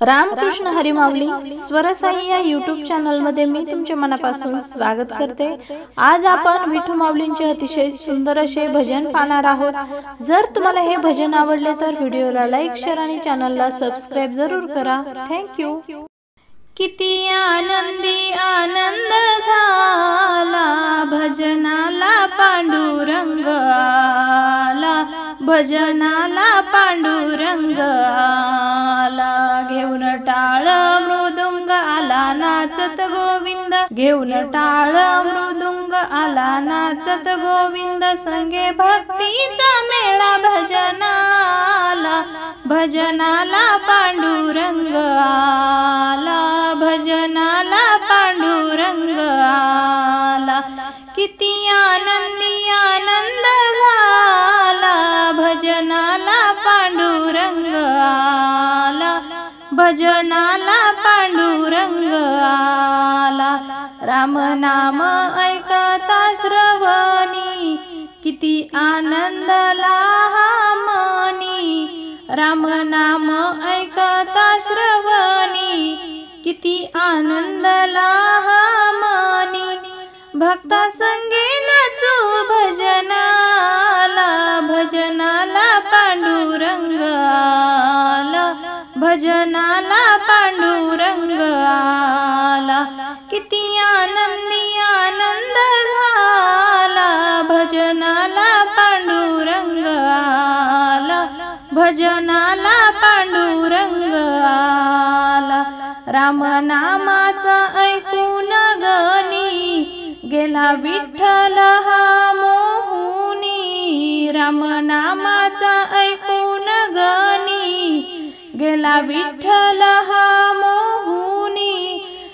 रामकृष्ण हरी माऊली स्वरसाई या YouTube channel मध्ये मी तुमच्या मनापासून स्वागत करते। आज आपण विठू माऊलींचे अतिशय सुंदर असे भजन पाहणार आहोत। जर तुम्हाला हे भजन आवडले तर व्हिडिओला लाईक शेअर आणि चॅनलला सबस्क्राइब जरूर करा। Thank you. किती आनंदी आनंद झाला भजनाला पांडुरंग आला, भजनाला पांडुरंग आला। घेऊन टाळ मृदुंग आला नाचत गोविंद, घेऊन टाळ मृदुंग आला नाचत गोविंद। संगे भक्तीचा मेळा भजनाला, भजनाला पांडुरंग आला, भजनाला पांडुरंग आला। किती आनंदी आनंद झाला भजनाला पांडुरंग आला, भजनाला पांडुरंग आला। राम नाम ऐकता श्रवणी किती आनंदला मनी, राम नाम ऐकता श्रवणी किती आनंदला मनी। भक्ता संगे नाचू भजनाला, भजनाला पांडुरंग आला, भजनाला पांडुरंग आला। किती आनंदी आनंद झाला भजनाला पांडुरंग आला, भजनाला पांडुरंग आला। राम नामाचा ऐकून गणी गेला विठ्ठल हा मोहुनी, राम नामाचा ऐकून गणी गेला विठ्ठल हा मोहुनी।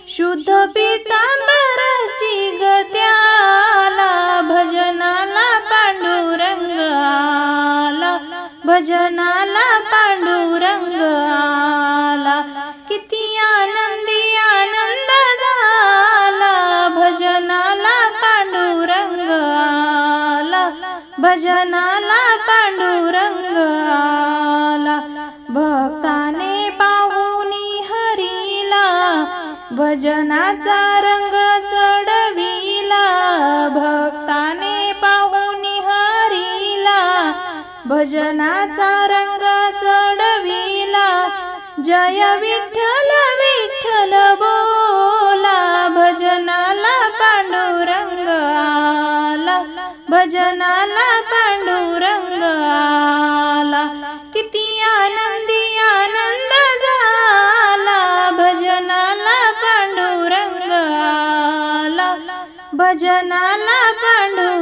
शुद्ध पितांबराची गत्याला भजनाला पांडुरंग आला, भजनाला पांडुरंग आला। किती आनंदी आनंद झाला भजनाला पांडुरंग आला, भजनाला पांडुरंग आला। भक्ताने पाहुनी हरीला भजनाचा रंग चढविला, भक्ताने पाहुनी हरीला भजनाचा रंग चढविला। जय विठ्ठल विठ्ठल बोला भजनाला पांडुरंग आला, भजनाला पांडुरंग आला। किती आनंदी आनंद झाला भजनाला पांडुरंग आला, भजनाला पांडुरंग